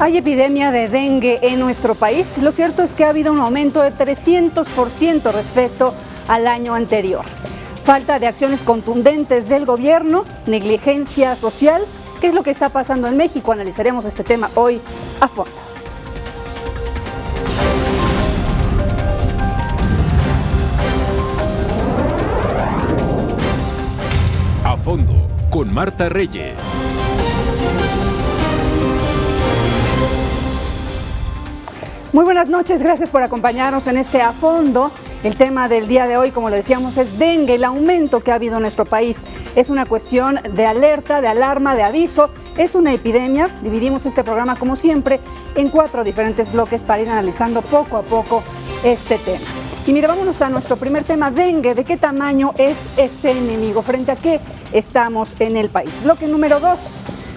Hay epidemia de dengue en nuestro país. Lo cierto es que ha habido un aumento de 300% respecto al año anterior. Falta de acciones contundentes del gobierno, negligencia social. ¿Qué es lo que está pasando en México? Analizaremos este tema hoy a fondo. A fondo, con Marta Reyes. Muy buenas noches, gracias por acompañarnos en este A Fondo. El tema del día de hoy, como le decíamos, es dengue, el aumento que ha habido en nuestro país. Es una cuestión de alerta, de alarma, de aviso. Es una epidemia. Dividimos este programa, como siempre, en 4 diferentes bloques para ir analizando poco a poco este tema. Y mire, vámonos a nuestro primer tema, dengue. ¿De qué tamaño es este enemigo? ¿Frente a qué estamos en el país? Bloque número 2.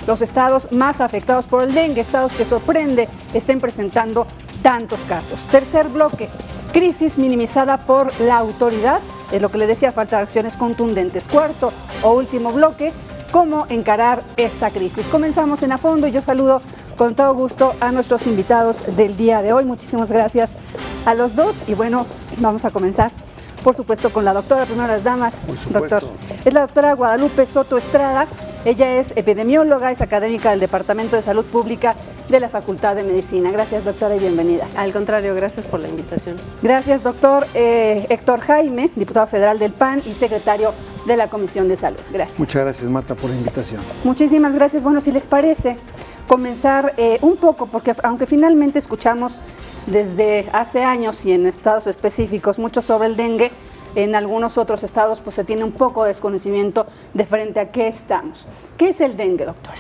Los estados más afectados por el dengue, estados que sorprende estén presentando tantos casos. Tercer bloque, crisis minimizada por la autoridad, es lo que le decía, falta de acciones contundentes. Cuarto o último bloque, cómo encarar esta crisis. Comenzamos en A Fondo y yo saludo con todo gusto a nuestros invitados del día de hoy. Muchísimas gracias a los dos y bueno, vamos a comenzar por supuesto con la doctora, primero las damas. Por supuesto. Doctor, es la doctora Guadalupe Soto Estrada. Ella es epidemióloga, es académica del Departamento de Salud Pública de la Facultad de Medicina. Gracias, doctora, y bienvenida. Al contrario, gracias por la invitación. Gracias, doctor Héctor Jaime, diputado federal del PAN y secretario de la Comisión de Salud. Gracias. Muchas gracias, Marta, por la invitación. Muchísimas gracias. Bueno, si les parece, comenzar un poco, porque aunque finalmente escuchamos desde hace años y en estados específicos mucho sobre el dengue, en algunos otros estados pues se tiene un poco de desconocimiento de frente a qué estamos. ¿Qué es el dengue, doctora?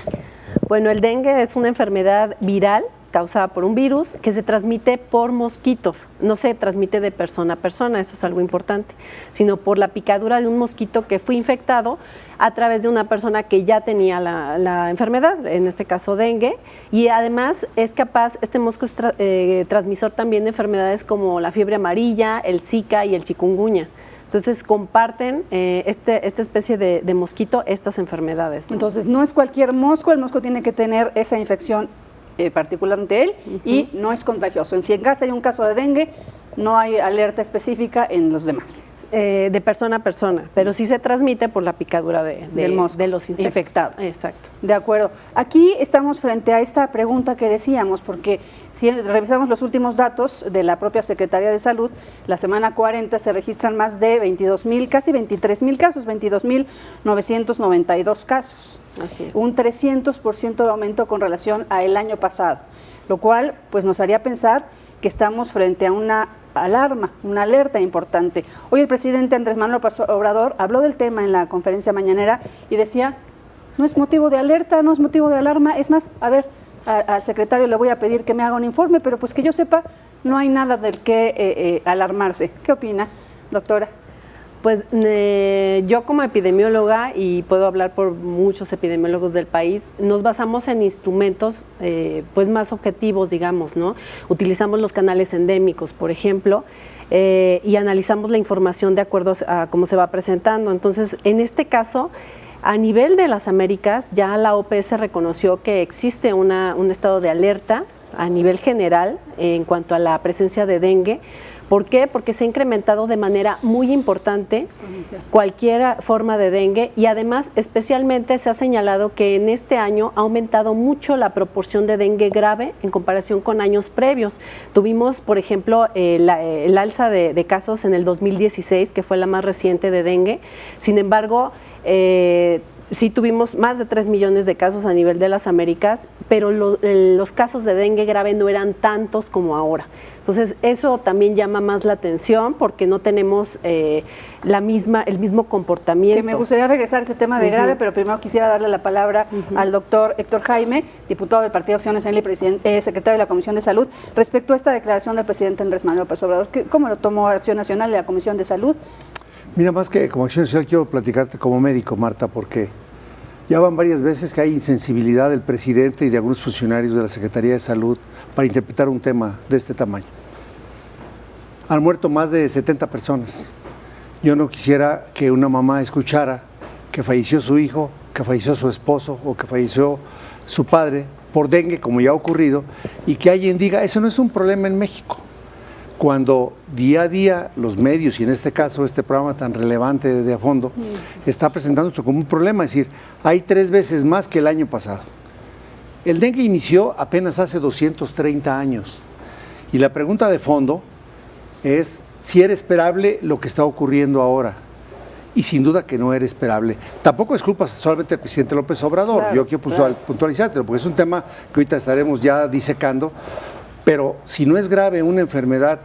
Bueno, el dengue es una enfermedad viral causada por un virus que se transmite por mosquitos. No se transmite de persona a persona, eso es algo importante, sino por la picadura de un mosquito que fue infectado a través de una persona que ya tenía la enfermedad, en este caso dengue, y además es capaz, este mosco es transmisor también de enfermedades como la fiebre amarilla, el Zika y el chikungunya. Entonces comparten esta especie de mosquito estas enfermedades, ¿no? Entonces no es cualquier mosco, el mosco tiene que tener esa infección particularmente él y no es contagioso. Si en casa hay un caso de dengue, no hay alerta específica en los demás. De persona a persona, pero sí se transmite por la picadura del mosco, de los insectos infectados. Exacto. De acuerdo. Aquí estamos frente a esta pregunta que decíamos, porque si revisamos los últimos datos de la propia Secretaría de Salud, la semana 40 se registran más de 22,000, casi 23,000 casos, 22,992 casos. Así es. Un 300% de aumento con relación al año pasado, lo cual pues nos haría pensar que estamos frente a una alarma, una alerta importante. Hoy el presidente Andrés Manuel López Obrador habló del tema en la conferencia mañanera y decía, no es motivo de alerta, no es motivo de alarma, es más, a ver, al secretario le voy a pedir que me haga un informe, pero pues que yo sepa, no hay nada del que alarmarse. ¿Qué opina, doctora? Pues yo como epidemióloga, y puedo hablar por muchos epidemiólogos del país, nos basamos en instrumentos pues más objetivos, digamos, ¿no? Utilizamos los canales endémicos, por ejemplo, y analizamos la información de acuerdo a cómo se va presentando. Entonces, en este caso, a nivel de las Américas, ya la OPS reconoció que existe un estado de alerta a nivel general en cuanto a la presencia de dengue. ¿Por qué? Porque se ha incrementado de manera muy importante cualquier forma de dengue y además especialmente se ha señalado que en este año ha aumentado mucho la proporción de dengue grave en comparación con años previos. Tuvimos, por ejemplo, el alza de casos en el 2016, que fue la más reciente de dengue. Sin embargo, sí tuvimos más de 3 millones de casos a nivel de las Américas, pero los casos de dengue grave no eran tantos como ahora. Entonces, eso también llama más la atención porque no tenemos el mismo comportamiento. Que me gustaría regresar a este tema de grave, pero primero quisiera darle la palabra al doctor Héctor Jaime, diputado del Partido Acción Nacional y secretario de la Comisión de Salud, respecto a esta declaración del presidente Andrés Manuel López Obrador. ¿Cómo lo tomó Acción Nacional y la Comisión de Salud? Mira, más que como Acción Nacional, quiero platicarte como médico, Marta, porque ya van varias veces que hay insensibilidad del presidente y de algunos funcionarios de la Secretaría de Salud para interpretar un tema de este tamaño. Han muerto más de 70 personas. Yo no quisiera que una mamá escuchara que falleció su hijo, que falleció su esposo o que falleció su padre por dengue, como ya ha ocurrido, y que alguien diga, eso no es un problema en México. Cuando día a día los medios, y en este caso este programa tan relevante de A Fondo, está presentando esto como un problema, es decir, hay 3 veces más que el año pasado. El dengue inició apenas hace 230 años, y la pregunta de fondo es si era esperable lo que está ocurriendo ahora. Y sin duda que no era esperable. Tampoco es culpa solamente del presidente López Obrador. Claro, yo quiero puntualizártelo, porque es un tema que ahorita estaremos ya disecando. Pero si no es grave una enfermedad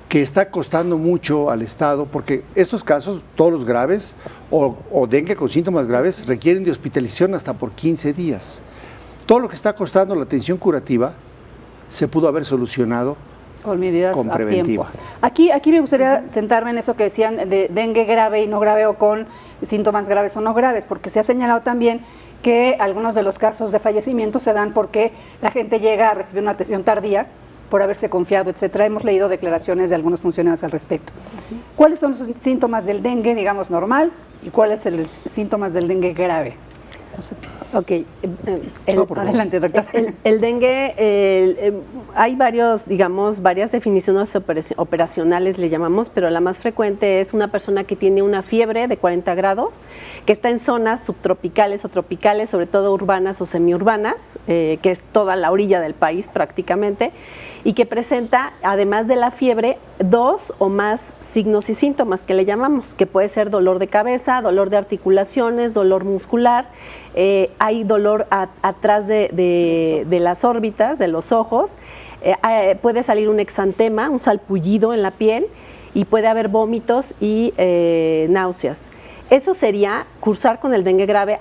que está costando mucho al Estado, porque estos casos, todos los graves, o dengue con síntomas graves, requieren de hospitalización hasta por 15 días. Todo lo que está costando la atención curativa se pudo haber solucionado con medidas con a preventiva. tiempo. Aquí me gustaría sentarme en eso que decían de dengue grave y no grave, o con síntomas graves o no graves, porque se ha señalado también que algunos de los casos de fallecimiento se dan porque la gente llega a recibir una atención tardía por haberse confiado, etcétera. Hemos leído declaraciones de algunos funcionarios al respecto. ¿Cuáles son los síntomas del dengue, digamos, normal, y cuáles son los síntomas del dengue grave? Ok, adelante, doctora. El dengue, hay varias definiciones operacionales, le llamamos, pero la más frecuente es una persona que tiene una fiebre de 40 grados, que está en zonas subtropicales o tropicales, sobre todo urbanas o semiurbanas, que es toda la orilla del país prácticamente, y que presenta, además de la fiebre, 2 o más signos y síntomas que le llamamos, que puede ser dolor de cabeza, dolor de articulaciones, dolor muscular, hay dolor atrás de las órbitas, de los ojos, puede salir un exantema, un salpullido en la piel, y puede haber vómitos y náuseas. Eso sería cursar con el dengue grave.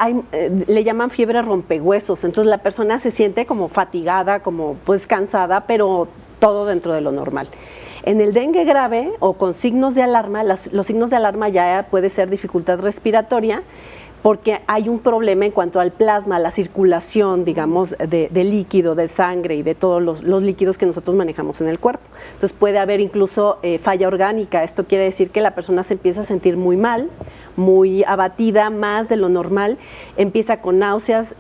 Le llaman fiebre rompehuesos, entonces la persona se siente como fatigada, como pues cansada, pero todo dentro de lo normal. En el dengue grave o con signos de alarma, los signos de alarma ya puede ser dificultad respiratoria, porque hay un problema en cuanto al plasma, la circulación, digamos, de líquido, de sangre y de todos los líquidos que nosotros manejamos en el cuerpo. Entonces puede haber incluso falla orgánica. Esto quiere decir que la persona se empieza a sentir muy mal, muy abatida, más de lo normal, empieza con náuseas,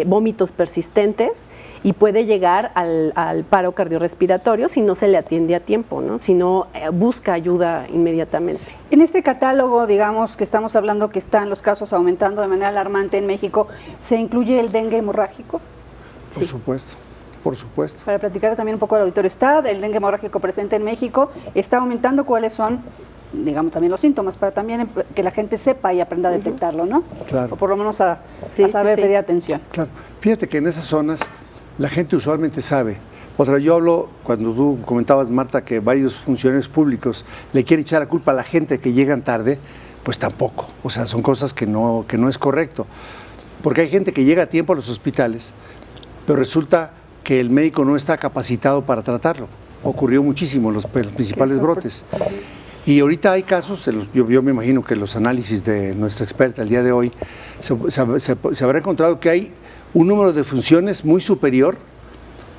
vómitos persistentes, y puede llegar al paro cardiorrespiratorio si no se le atiende a tiempo, ¿no? Si no busca ayuda inmediatamente. En este catálogo, digamos, que estamos hablando que están los casos aumentando de manera alarmante en México, ¿se incluye el dengue hemorrágico? Por supuesto, por supuesto. Para platicar también un poco al auditorio, ¿está el dengue hemorrágico presente en México? ¿Está aumentando? ¿Cuáles son, digamos, también los síntomas? Para también que la gente sepa y aprenda a detectarlo, ¿no? Claro. O por lo menos a saber pedir atención. Claro. Fíjate que en esas zonas la gente usualmente sabe. Otra, yo hablo, cuando tú comentabas, Marta, que varios funcionarios públicos le quieren echar la culpa a la gente que llegan tarde, pues tampoco. O sea, son cosas que no es correcto. Porque hay gente que llega a tiempo a los hospitales, pero resulta que el médico no está capacitado para tratarlo. Ocurrió muchísimo en los principales brotes. Y ahorita hay casos, yo me imagino que los análisis de nuestra experta el día de hoy, se habrá encontrado que hay un número de funciones muy superior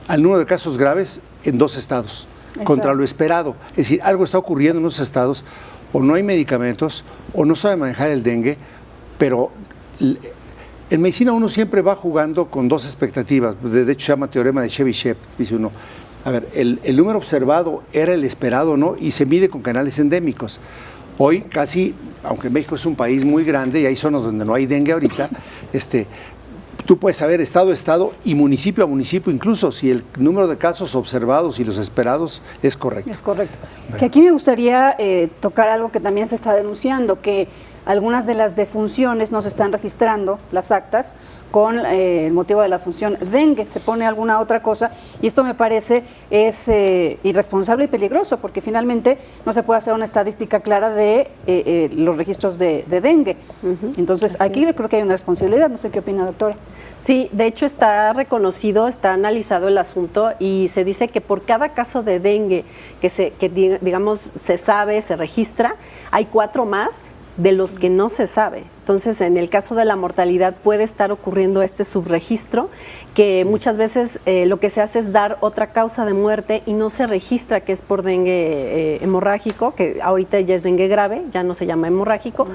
al número de casos graves en 2 estados, contra lo esperado. Es decir, algo está ocurriendo en los estados, o no hay medicamentos, o no sabe manejar el dengue, pero en medicina uno siempre va jugando con 2 expectativas. De hecho, se llama teorema de Chebyshev, dice uno. A ver, el número observado era el esperado, ¿no? Y se mide con canales endémicos. Hoy casi, aunque México es un país muy grande y hay zonas donde no hay dengue ahorita, tú puedes saber estado a estado y municipio a municipio, incluso si el número de casos observados y los esperados es correcto. Es correcto. Que aquí me gustaría tocar algo que también se está denunciando, que algunas de las defunciones no se están registrando, las actas, con el motivo de la función dengue. Se pone alguna otra cosa y esto me parece es irresponsable y peligroso, porque finalmente no se puede hacer una estadística clara de los registros de dengue. Entonces, aquí creo que hay una responsabilidad. No sé qué opina, doctora. Sí, de hecho está reconocido, está analizado el asunto y se dice que por cada caso de dengue que digamos se sabe, se registra, hay 4 más de los que no se sabe. Entonces, en el caso de la mortalidad puede estar ocurriendo este subregistro, que muchas veces lo que se hace es dar otra causa de muerte y no se registra que es por dengue hemorrágico, que ahorita ya es dengue grave, ya no se llama hemorrágico,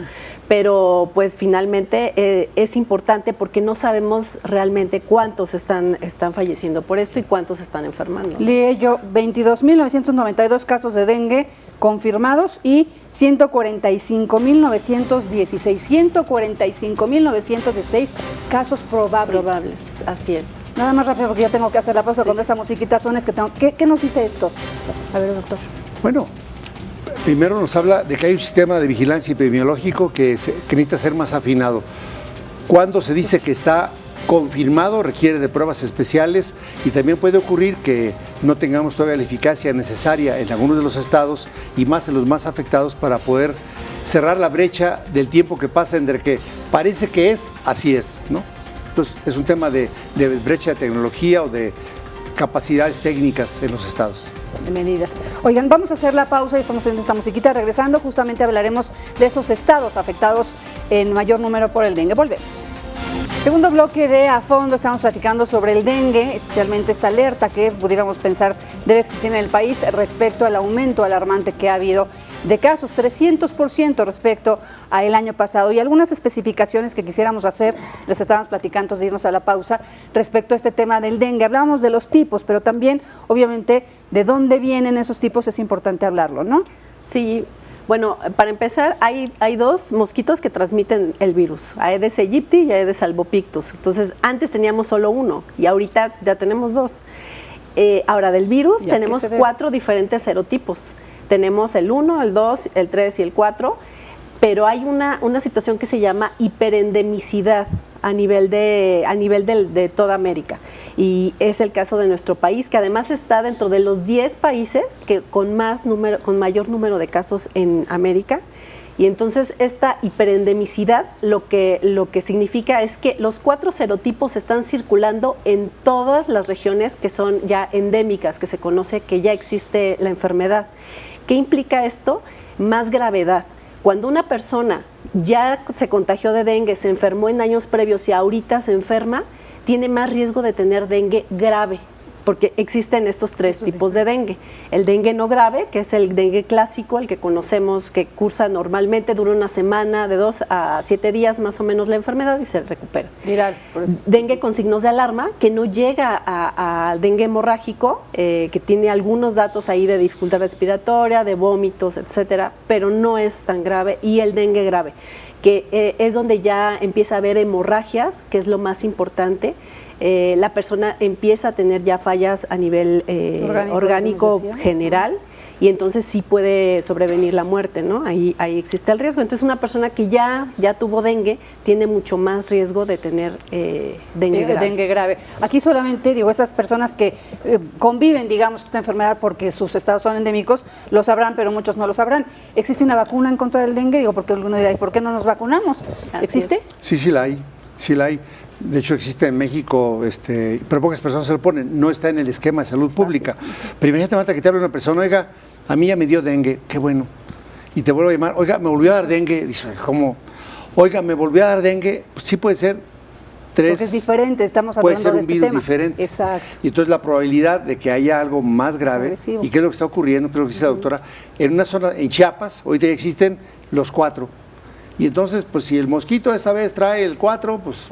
pero pues finalmente es importante porque no sabemos realmente cuántos están falleciendo por esto y cuántos están enfermando. Leí yo 22.992 casos de dengue confirmados y 145.916 casos probables. Así es. Nada más rápido porque ya tengo que hacer la pausa con esta musiquita sones que tengo. ¿Qué nos dice esto? A ver, doctor. Bueno, primero nos habla de que hay un sistema de vigilancia epidemiológico que necesita ser más afinado. Cuando se dice que está confirmado, requiere de pruebas especiales y también puede ocurrir que no tengamos todavía la eficacia necesaria en algunos de los estados y más en los más afectados para poder cerrar la brecha del tiempo que pasa entre que parece que es, así es, ¿no? Entonces, es un tema de brecha de tecnología o de capacidades técnicas en los estados. De medidas. Oigan, vamos a hacer la pausa y estamos haciendo esta musiquita. Regresando, justamente hablaremos de esos estados afectados en mayor número por el dengue. Volvemos. Segundo bloque de A Fondo, estamos platicando sobre el dengue, especialmente esta alerta que pudiéramos pensar debe existir en el país respecto al aumento alarmante que ha habido de casos, 300% respecto al año pasado, y algunas especificaciones que quisiéramos hacer, les estábamos platicando antes de irnos a la pausa, respecto a este tema del dengue. Hablábamos de los tipos, pero también, obviamente, de dónde vienen esos tipos es importante hablarlo, ¿no? Sí. Bueno, para empezar, hay dos mosquitos que transmiten el virus, Aedes aegypti y Aedes albopictus. Entonces, antes teníamos solo uno y ahorita ya tenemos dos. Ahora, del virus tenemos 4 diferentes serotipos. Tenemos el 1, el 2, el 3 y el 4, pero hay una situación que se llama hiperendemicidad a nivel de toda América. Y es el caso de nuestro país, que además está dentro de los 10 países que con mayor número de casos en América. Y entonces esta hiperendemicidad lo que significa es que los 4 serotipos están circulando en todas las regiones que son ya endémicas, que se conoce que ya existe la enfermedad. ¿Qué implica esto? Más gravedad. Cuando una persona ya se contagió de dengue, se enfermó en años previos y ahorita se enferma, tiene más riesgo de tener dengue grave, porque existen estos 3 tipos de dengue. El dengue no grave, que es el dengue clásico, el que conocemos, que cursa normalmente, dura una semana, de 2 a 7 días más o menos la enfermedad y se recupera. Viral, por eso. Dengue con signos de alarma, que no llega al dengue hemorrágico, que tiene algunos datos ahí de dificultad respiratoria, de vómitos, etcétera, pero no es tan grave. Y el dengue grave, que es donde ya empieza a haber hemorragias, que es lo más importante. La persona empieza a tener ya fallas a nivel orgánico general y entonces sí puede sobrevenir la muerte, ¿no? Ahí existe el riesgo. Entonces una persona que ya tuvo dengue tiene mucho más riesgo de tener dengue grave. Aquí solamente digo, esas personas que conviven, digamos, con esta enfermedad porque sus estados son endémicos, lo sabrán, pero muchos no lo sabrán. ¿Existe una vacuna en contra del dengue? Digo, porque alguno dirá, ¿y por qué no nos vacunamos? ¿Existe? Sí la hay. De hecho, existe en México, pero pocas personas se lo ponen. No está en el esquema de salud pública. Pero imagínate, Marta, que te habla una persona, oiga, a mí ya me dio dengue, qué bueno. Y te vuelvo a llamar, oiga, me volvió a dar dengue. Dice, ¿cómo? Oiga, me volvió a dar dengue. Pues sí puede ser 3. Porque es diferente, estamos puede hablando ser un de este virus tema. diferente. Exacto. Y entonces la probabilidad de que haya algo más grave, y qué es lo que está ocurriendo, creo que dice la doctora, en una zona, en Chiapas, ahorita ya existen los 4. Y entonces, pues si el mosquito esta vez trae el 4, pues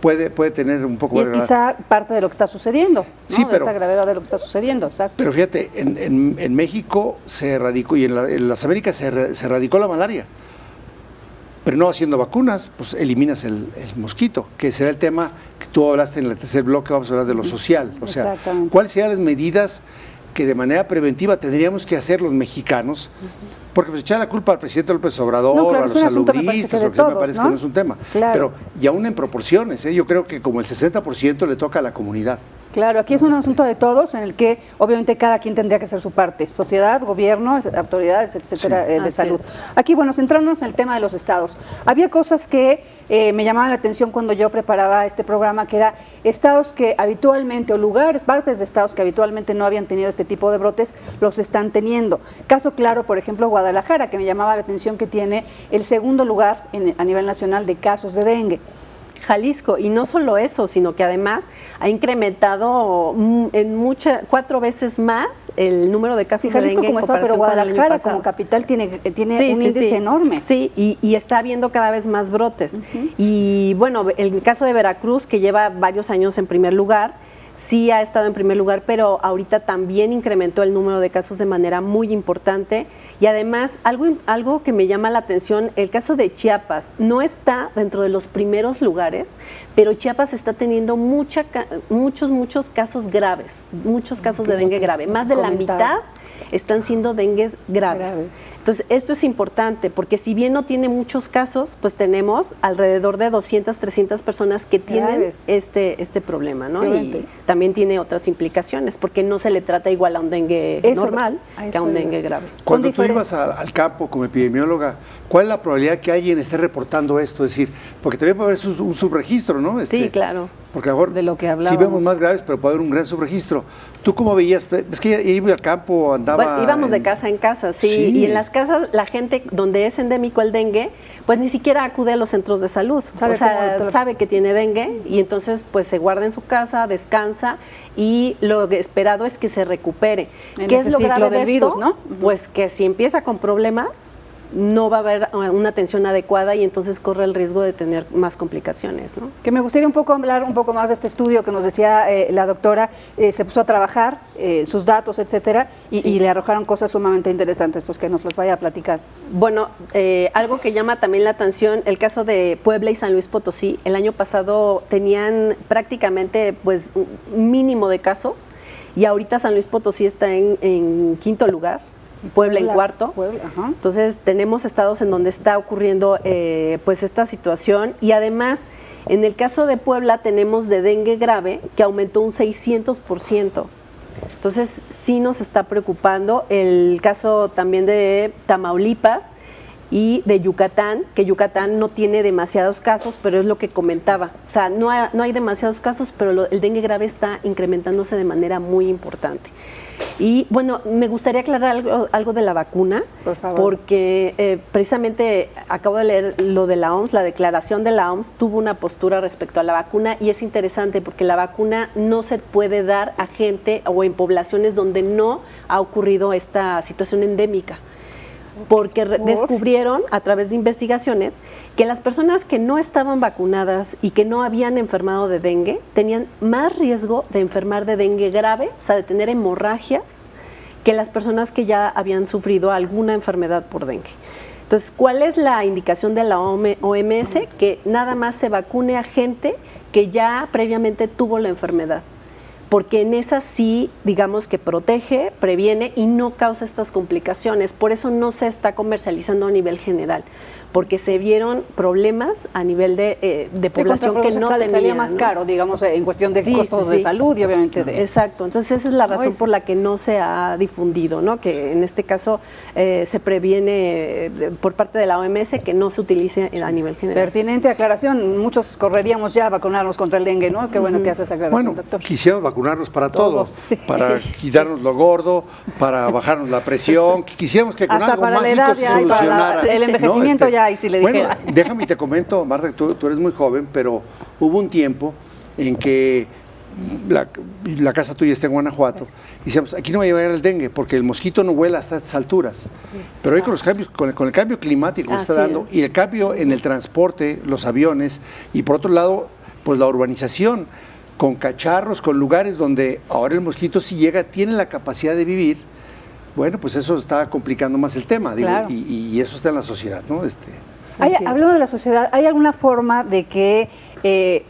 puede tener un poco de gravedad. Y es quizá parte de lo que está sucediendo, ¿no? Sí, de esta gravedad de lo que está sucediendo, exacto. Pero fíjate, en México se erradicó, y en las Américas se erradicó la malaria, pero no haciendo vacunas, pues eliminas el mosquito, que será el tema que tú hablaste en el tercer bloque, vamos a hablar de lo social. O sea, ¿cuáles serían las medidas que de manera preventiva tendríamos que hacer los mexicanos? Porque pues echar la culpa al presidente López Obrador, o a los salubristas, me parece que no es un tema. Claro. Pero y aún en proporciones, yo creo que como el 60% le toca a la comunidad. Claro, aquí es un asunto de todos en el que obviamente cada quien tendría que hacer su parte, sociedad, gobierno, autoridades, etcétera, de salud. Aquí, bueno, centrándonos en el tema de los estados. Había cosas que me llamaban la atención cuando yo preparaba este programa, que era estados que habitualmente, o lugares, partes de estados que habitualmente no habían tenido este tipo de brotes, los están teniendo. Caso claro, por ejemplo, Guadalajara, que me llamaba la atención que tiene el segundo lugar a nivel nacional de casos de dengue. Jalisco, y no solo eso, sino que además ha incrementado en 4 veces más el número de casos Sí, Jalisco de dengue como en está, pero comparación con el año Guadalajara pasado. como capital tiene Sí, un sí, índice sí. enorme. Sí, y está habiendo cada vez más brotes. Y bueno, el caso de Veracruz, que lleva varios años en primer lugar, sí ha estado en primer lugar, pero ahorita también incrementó el número de casos de manera muy importante. Y además, algo que me llama la atención, el caso de Chiapas no está dentro de los primeros lugares, pero Chiapas está teniendo muchos casos graves, muchos casos de dengue grave. Más de la mitad están siendo dengues graves. Entonces, esto es importante porque si bien no tiene muchos casos, pues tenemos alrededor de 200, 300 personas que tienen este problema, ¿no? Y también tiene otras implicaciones porque no se le trata igual a un dengue normal que a un dengue grave. Cuando tú ibas al campo como epidemióloga, ¿cuál es la probabilidad que alguien esté reportando esto? Es decir, porque también puede haber un subregistro, ¿no? Sí, claro. Porque a lo mejor de lo que hablábamos. sí vemos más graves, pero puede haber un gran subregistro. ¿Tú cómo veías? Es que ella iba al campo, andaba... Bueno, íbamos de casa en casa, sí, y en las casas la gente donde es endémico el dengue, pues ni siquiera acude a los centros de salud. Sabe que tiene dengue y entonces pues se guarda en su casa, descansa y lo esperado es que se recupere. ¿Qué es lo grave de esto? Virus, ¿no? Pues que si empieza con problemas, no va a haber una atención adecuada y entonces corre el riesgo de tener más complicaciones, ¿no? Que me gustaría hablar un poco más de este estudio que nos decía la doctora, se puso a trabajar sus datos, etcétera, y le arrojaron cosas sumamente interesantes, pues que nos las vaya a platicar. Bueno, algo que llama también la atención, el caso de Puebla y San Luis Potosí, el año pasado tenían prácticamente pues un mínimo de casos y ahorita San Luis Potosí está en quinto lugar. Puebla en cuarto. Entonces tenemos estados en donde está ocurriendo pues esta situación y además en el caso de Puebla tenemos de dengue grave que aumentó un 600%. Entonces sí nos está preocupando el caso también de Tamaulipas y de Yucatán, que Yucatán no tiene demasiados casos, pero es lo que comentaba. O sea, no hay demasiados casos, pero el dengue grave está incrementándose de manera muy importante. Y bueno, me gustaría aclarar algo de la vacuna, por favor, porque precisamente acabo de leer lo de la OMS, la declaración de la OMS tuvo una postura respecto a la vacuna y es interesante porque la vacuna no se puede dar a gente o en poblaciones donde no ha ocurrido esta situación endémica. Porque descubrieron a través de investigaciones que las personas que no estaban vacunadas y que no habían enfermado de dengue tenían más riesgo de enfermar de dengue grave, o sea, de tener hemorragias, que las personas que ya habían sufrido alguna enfermedad por dengue. Entonces, ¿cuál es la indicación de la OMS? Que nada más se vacune a gente que ya previamente tuvo la enfermedad. Porque en esa sí, digamos que protege, previene y no causa estas complicaciones. Por eso no se está comercializando a nivel general, porque se vieron problemas a nivel de población que no tenía. Salía más caro, digamos, en cuestión de costos de salud y obviamente de... Exacto, entonces esa es la razón por la que no se ha difundido, ¿no? Que en este caso se previene por parte de la OMS que no se utilice a nivel general. Pertinente aclaración, muchos correríamos ya a vacunarnos contra el dengue, ¿no? Qué bueno que hace esa aclaración, doctor. Quisiéramos vacunarnos para todo, para quitarnos lo gordo, para bajarnos la presión, quisiéramos que con hasta algo para mágico la edad, se solucionara. el envejecimiento ya, y si le dijera. Bueno, déjame y te comento, Marta, que tú eres muy joven, pero hubo un tiempo en que la casa tuya está en Guanajuato y decíamos, aquí no va a llegar el dengue porque el mosquito no vuela hasta estas alturas. Exacto. Pero hoy con los cambios, con el cambio climático que está dando y el cambio en el transporte, los aviones y por otro lado, pues la urbanización con cacharros, con lugares donde ahora el mosquito si llega tiene la capacidad de vivir. Bueno, pues eso está complicando más el tema, digo, claro. y eso está en la sociedad, ¿no? Hablando de la sociedad, ¿hay alguna forma de que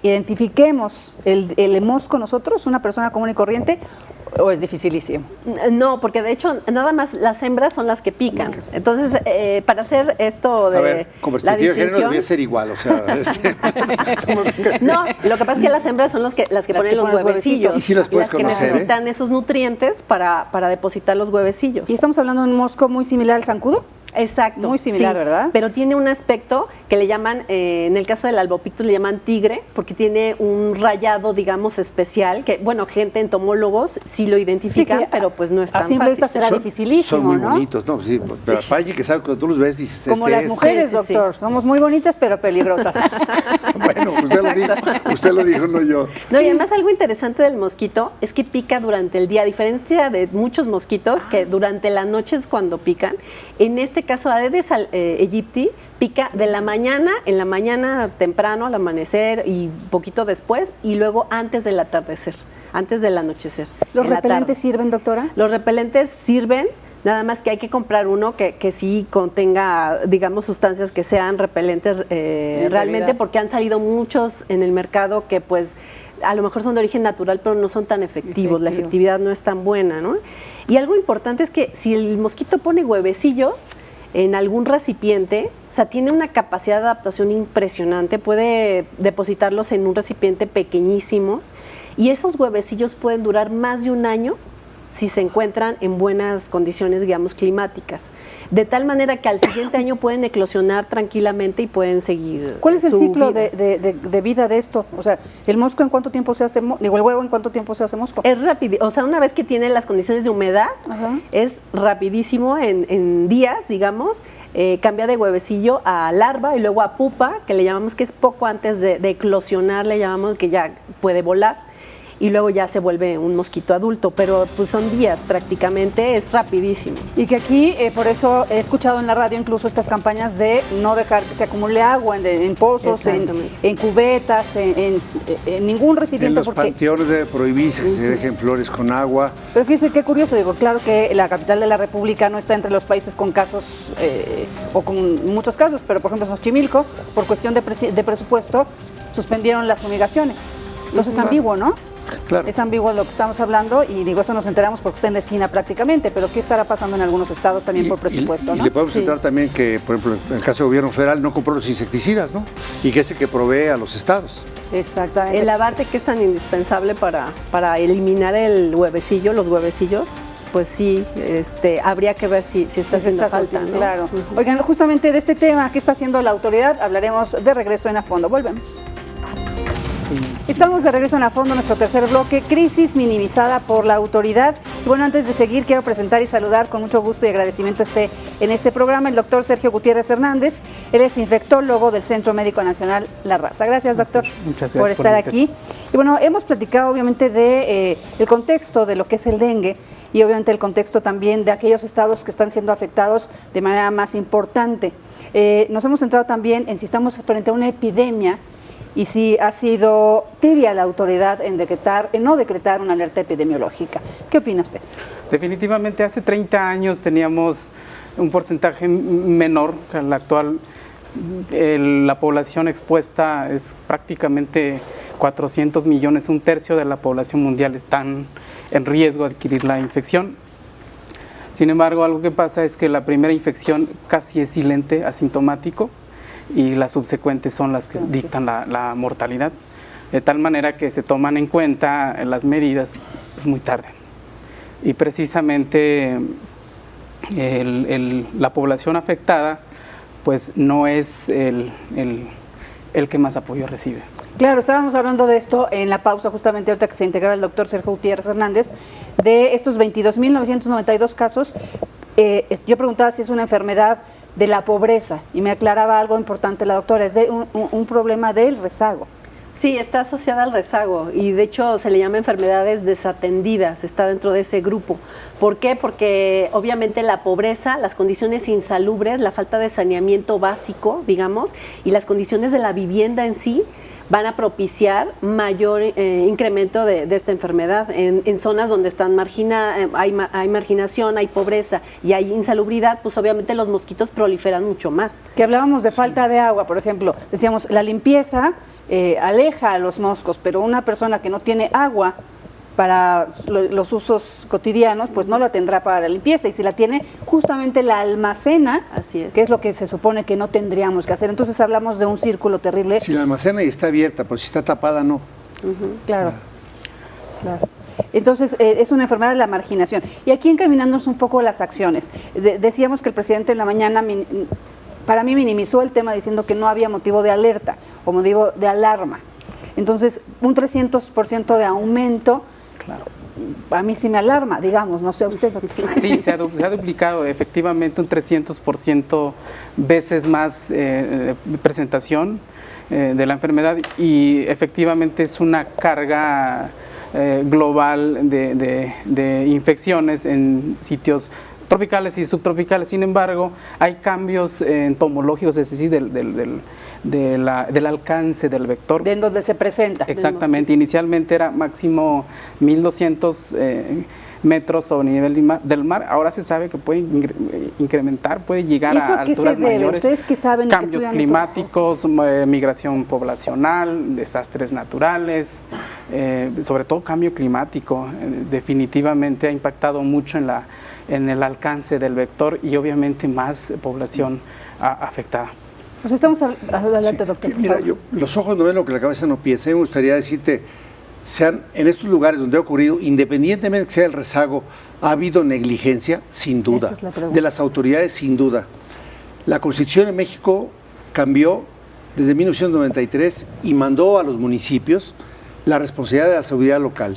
identifiquemos el mosco nosotros, una persona común y corriente, o es dificilísimo? No, porque de hecho nada más las hembras son las que pican. Okay. Entonces, para hacer esto de con perspectiva de género debería ser igual, o sea... No, lo que pasa es que las hembras son las que ponen los huevecillos. Y sí las puedes conocer, que necesitan esos nutrientes para depositar los huevecillos. ¿Y estamos hablando de un mosco muy similar al zancudo? Exacto. Muy similar, sí, ¿verdad? Pero tiene un aspecto que le llaman, en el caso del albopictus le llaman tigre, porque tiene un rayado, digamos, especial, que, bueno, gente entomólogos sí lo identifican, Sí, que pero pues no es tan a simple fácil. vista será dificilísimo, Son muy ¿no? bonitos, ¿no? Sí, pero Paye, que sabe, cuando tú los ves, dices, Como las mujeres, Sí, sí, sí. doctor. Somos muy bonitas, pero peligrosas. Bueno, usted lo dijo, no yo. No, y además algo interesante del mosquito es que pica durante el día, a diferencia de muchos mosquitos que durante la noche es cuando pican. En este caso, Aedes aegypti pica de la mañana, en la mañana temprano, al amanecer y poquito después, y luego antes del atardecer, antes del anochecer. ¿Los en la repelentes tarde. sirven, doctora? Los repelentes sirven, nada más que hay que comprar uno que sí contenga, digamos, sustancias que sean repelentes realmente, realidad. porque han salido muchos en el mercado que pues a lo mejor son de origen natural, pero no son tan efectivos, la efectividad no es tan buena, ¿no? Y algo importante es que si el mosquito pone huevecillos en algún recipiente, o sea, tiene una capacidad de adaptación impresionante, puede depositarlos en un recipiente pequeñísimo y esos huevecillos pueden durar más de un año si se encuentran en buenas condiciones, digamos, climáticas. De tal manera que al siguiente año pueden eclosionar tranquilamente y pueden seguir. ¿Cuál es el su ciclo vida. de vida de esto? O sea, ¿el mosco en cuánto tiempo se hace, digo, el huevo en cuánto tiempo se hace mosco? Es rápido, o sea, una vez que tiene las condiciones de humedad, Ajá. es rapidísimo en días, digamos, cambia de huevecillo a larva y luego a pupa, que le llamamos que es poco antes de eclosionar, le llamamos que ya puede volar. Y luego ya se vuelve un mosquito adulto, pero pues son días prácticamente, es rapidísimo. Y que aquí, por eso he escuchado en la radio incluso estas campañas de no dejar que se acumule agua en pozos, en cubetas, en ningún recipiente. En los porque panteones debe prohibirse que se dejen flores con agua. Pero fíjense qué curioso, digo, claro que la capital de la República no está entre los países con casos, o con muchos casos, pero por ejemplo Xochimilco, por cuestión de presupuesto, suspendieron las fumigaciones. Entonces es ambiguo, ¿no? Claro. Es ambiguo lo que estamos hablando y digo, eso nos enteramos porque está en la esquina prácticamente, pero ¿qué estará pasando en algunos estados también por presupuesto, y no? le podemos entrar también que, por ejemplo, en el caso del gobierno federal no compró los insecticidas, ¿no? Y que es el que provee a los estados. Exactamente. El lavarte, que es tan indispensable para eliminar el huevecillo, los huevecillos, pues sí, habría que ver si está haciendo falta, ¿no? Claro. Oigan, justamente de este tema, ¿qué está haciendo la autoridad? Hablaremos de regreso en A Fondo. Volvemos. Estamos de regreso en A Fondo, nuestro tercer bloque, crisis minimizada por la autoridad. Y bueno, antes de seguir, quiero presentar y saludar con mucho gusto y agradecimiento en este programa el doctor Sergio Gutiérrez Hernández. Él es infectólogo del Centro Médico Nacional La Raza. Gracias, doctor, Muchas gracias por estar aquí. Y bueno, hemos platicado obviamente de el contexto de lo que es el dengue y obviamente el contexto también de aquellos estados que están siendo afectados de manera más importante. Nos hemos centrado también en si estamos frente a una epidemia y si ha sido tibia la autoridad en no decretar una alerta epidemiológica. ¿Qué opina usted? Definitivamente, hace 30 años teníamos un porcentaje menor que el actual. La población expuesta es prácticamente 400 millones, un tercio de la población mundial están en riesgo de adquirir la infección. Sin embargo, algo que pasa es que la primera infección casi es silente, asintomático, y las subsecuentes son las que dictan la mortalidad, de tal manera que se toman en cuenta las medidas pues, muy tarde. Y precisamente la población afectada pues no es el que más apoyo recibe. Claro, estábamos hablando de esto en la pausa, justamente ahorita que se integraba el doctor Sergio Gutiérrez Hernández, de estos 22.992 casos. Yo preguntaba si es una enfermedad de la pobreza y me aclaraba algo importante la doctora, es de un problema del rezago. Sí, está asociada al rezago y de hecho se le llama enfermedades desatendidas, está dentro de ese grupo. ¿Por qué? Porque obviamente la pobreza, las condiciones insalubres, la falta de saneamiento básico, digamos, y las condiciones de la vivienda en sí van a propiciar mayor incremento de esta enfermedad. En zonas donde están hay marginación, hay pobreza y hay insalubridad, pues obviamente los mosquitos proliferan mucho más. Que hablábamos de falta de agua, por ejemplo, decíamos la limpieza aleja a los moscos, pero una persona que no tiene agua para los usos cotidianos, pues no la tendrá para la limpieza, y si la tiene, justamente la almacena, Así es. que es lo que se supone que no tendríamos que hacer. Entonces hablamos de un círculo terrible. Si la almacena y está abierta, pues si está tapada, no. Claro, claro. Entonces, es una enfermedad de la marginación. Y aquí encaminándonos un poco las acciones. Decíamos que el presidente en la mañana, para mí, minimizó el tema diciendo que no había motivo de alerta o motivo de alarma. Entonces, un 300% de aumento, Claro. a mí sí me alarma, digamos, no sé a usted. Sí, se ha duplicado efectivamente un 300% veces más presentación de la enfermedad, y efectivamente es una carga global de infecciones en sitios tropicales y subtropicales. Sin embargo, hay cambios entomológicos, es decir, del alcance del vector. De en donde se presenta. Exactamente, inicialmente era máximo 1200 metros sobre nivel del mar, ahora se sabe que puede incrementar, puede llegar a alturas mayores. ¿Ustedes qué saben? Cambios climáticos, migración poblacional, desastres naturales, sobre todo cambio climático, definitivamente ha impactado mucho en el alcance del vector y obviamente más población afectada. Pues estamos adelante, doctor. Mira, los ojos no ven lo que la cabeza no piensa. Me gustaría decirte, en estos lugares donde ha ocurrido, independientemente que sea el rezago, ¿ha habido negligencia? Sin duda. Esa es la pregunta. De las autoridades, sin duda. La Constitución de México cambió desde 1993 y mandó a los municipios la responsabilidad de la seguridad local.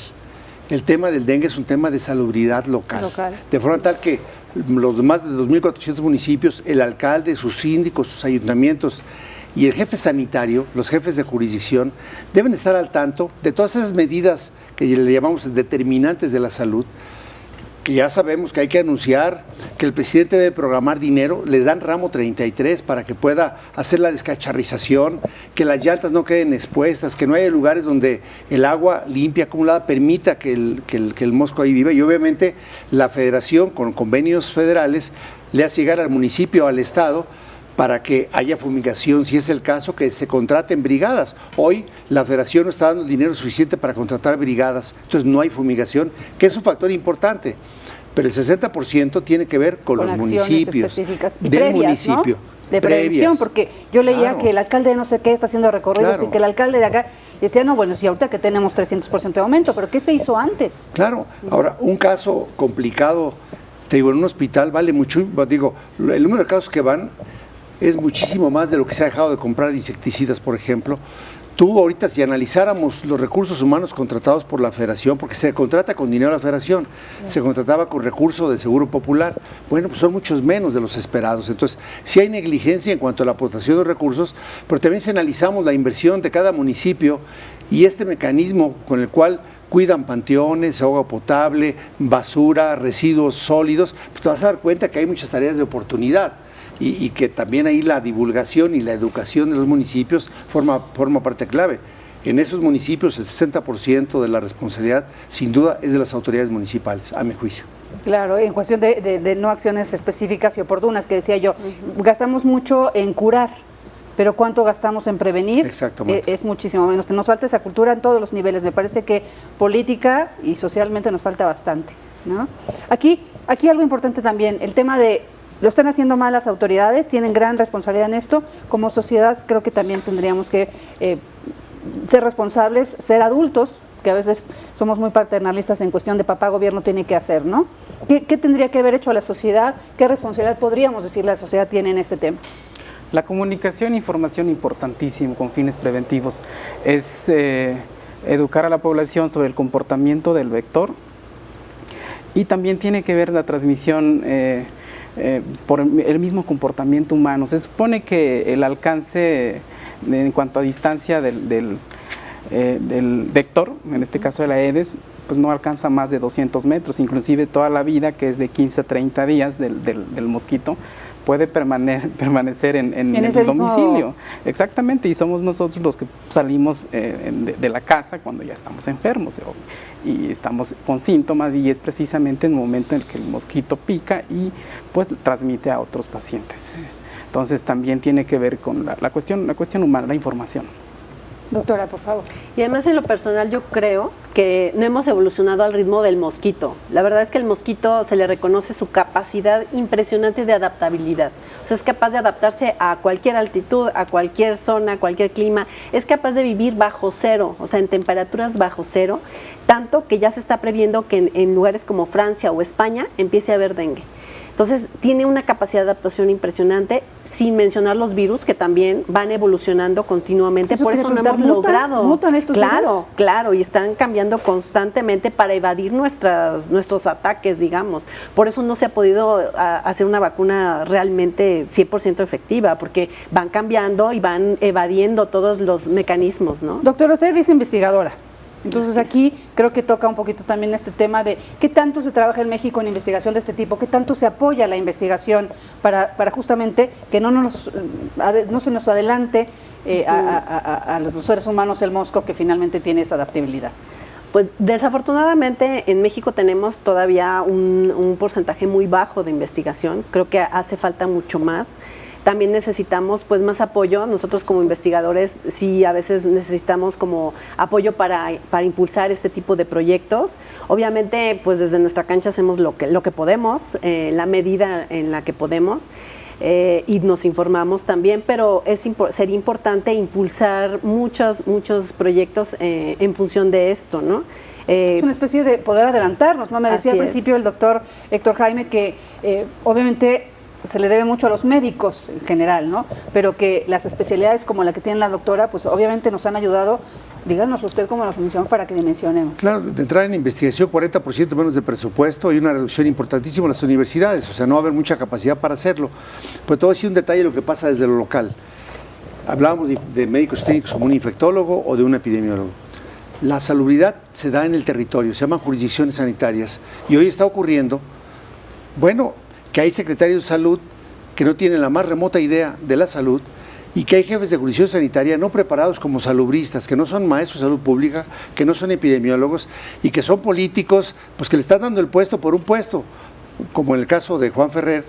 El tema del dengue es un tema de salubridad local. De forma tal que los más de 2.400 municipios, el alcalde, sus síndicos, sus ayuntamientos y el jefe sanitario, los jefes de jurisdicción, deben estar al tanto de todas esas medidas que le llamamos determinantes de la salud, que ya sabemos que hay que anunciar, que el presidente debe programar dinero, les dan ramo 33 para que pueda hacer la descacharrización, que las llantas no queden expuestas, que no haya lugares donde el agua limpia acumulada permita que el mosco ahí viva, y obviamente la federación con convenios federales le hace llegar al municipio, al estado, para que haya fumigación, si es el caso, que se contraten brigadas. Hoy la federación no está dando el dinero suficiente para contratar brigadas, entonces no hay fumigación, que es un factor importante. Pero el 60% tiene que ver con los municipios, específicas y del previas, municipio. ¿no? De prevención, porque yo leía Claro. que el alcalde de no sé qué está haciendo recorridos Claro. y que el alcalde de acá decía, no, bueno, si ahorita que tenemos 300% de aumento, pero ¿qué se hizo antes? Claro, ahora, un caso complicado, te digo, en un hospital vale mucho, digo, el número de casos que van es muchísimo más de lo que se ha dejado de comprar de insecticidas, por ejemplo. Tú ahorita, si analizáramos los recursos humanos contratados por la federación, porque se contrata con dinero a la federación, se contrataba con recursos de seguro popular, bueno, pues son muchos menos de los esperados. Entonces, sí hay negligencia en cuanto a la aportación de recursos, pero también si analizamos la inversión de cada municipio y este mecanismo con el cual cuidan panteones, agua potable, basura, residuos sólidos, pues te vas a dar cuenta que hay muchas tareas de oportunidad. Y que también ahí la divulgación y la educación de los municipios forma parte clave. En esos municipios el 60% de la responsabilidad sin duda es de las autoridades municipales, a mi juicio. Claro, en cuestión de no acciones específicas y oportunas, que decía yo, gastamos mucho en curar, pero ¿cuánto gastamos en prevenir? Exactamente. Es muchísimo menos. Nos falta esa cultura en todos los niveles. Me parece que política y socialmente nos falta bastante, ¿no? Aquí algo importante también, el tema de lo están haciendo mal las autoridades, tienen gran responsabilidad en esto. Como sociedad creo que también tendríamos que ser responsables, ser adultos, que a veces somos muy paternalistas en cuestión de papá gobierno tiene que hacer, ¿no? ¿Qué tendría que haber hecho la sociedad? ¿Qué responsabilidad podríamos decir la sociedad tiene en este tema? La comunicación e información importantísimo con fines preventivos es educar a la población sobre el comportamiento del vector, y también tiene que ver la transmisión por el mismo comportamiento humano. Se supone que el alcance en cuanto a distancia del vector, en este caso de la Aedes, pues no alcanza más de 200 metros, inclusive toda la vida, que es de 15 a 30 días del mosquito, puede permanecer en el domicilio. Exactamente, y somos nosotros los que salimos de la casa cuando ya estamos enfermos y estamos con síntomas, y es precisamente el momento en el que el mosquito pica y pues transmite a otros pacientes. Entonces también tiene que ver con la cuestión humana, la información. Doctora, por favor. Y además en lo personal yo creo que no hemos evolucionado al ritmo del mosquito. La verdad es que el mosquito se le reconoce su capacidad impresionante de adaptabilidad. O sea, es capaz de adaptarse a cualquier altitud, a cualquier zona, a cualquier clima. Es capaz de vivir bajo cero, o sea, en temperaturas bajo cero, tanto que ya se está previendo que en lugares como Francia o España empiece a haber dengue. Entonces, tiene una capacidad de adaptación impresionante, sin mencionar los virus que también van evolucionando continuamente. Por eso no hemos logrado. ¿Mutan estos virus? Claro, y están cambiando constantemente para evadir nuestros ataques, digamos. Por eso no se ha podido hacer una vacuna realmente 100% efectiva, porque van cambiando y van evadiendo todos los mecanismos, ¿no? Doctora, usted es investigadora. Entonces aquí creo que toca un poquito también este tema de qué tanto se trabaja en México en investigación de este tipo, qué tanto se apoya la investigación para justamente que no se nos adelante a los seres humanos el mosco que finalmente tiene esa adaptabilidad. Pues desafortunadamente en México tenemos todavía un porcentaje muy bajo de investigación, creo que hace falta mucho más. También necesitamos pues más apoyo. Nosotros como investigadores sí a veces necesitamos como apoyo para impulsar este tipo de proyectos. Obviamente pues desde nuestra cancha hacemos lo que podemos, la medida en la que podemos. Y nos informamos también, pero sería importante impulsar muchos proyectos en función de esto, ¿no? Es una especie de poder adelantarnos, ¿no? Me decía al principio el doctor Héctor Jaime que obviamente se le debe mucho a los médicos en general, ¿no? Pero que las especialidades como la que tiene la doctora, pues obviamente nos han ayudado. Díganos usted cómo nos funciona para que dimensionemos. Claro, de entrada en investigación 40% menos de presupuesto y una reducción importantísima en las universidades, o sea, no va a haber mucha capacidad para hacerlo. Pero todo así un detalle de lo que pasa desde lo local. Hablábamos de médicos clínicos como un infectólogo o de un epidemiólogo. La salubridad se da en el territorio, se llaman jurisdicciones sanitarias y hoy está ocurriendo, bueno, que hay secretarios de salud que no tienen la más remota idea de la salud y que hay jefes de jurisdicción sanitaria no preparados como salubristas, que no son maestros de salud pública, que no son epidemiólogos y que son políticos, pues que le están dando el puesto por un puesto, como en el caso de Juan Ferrer,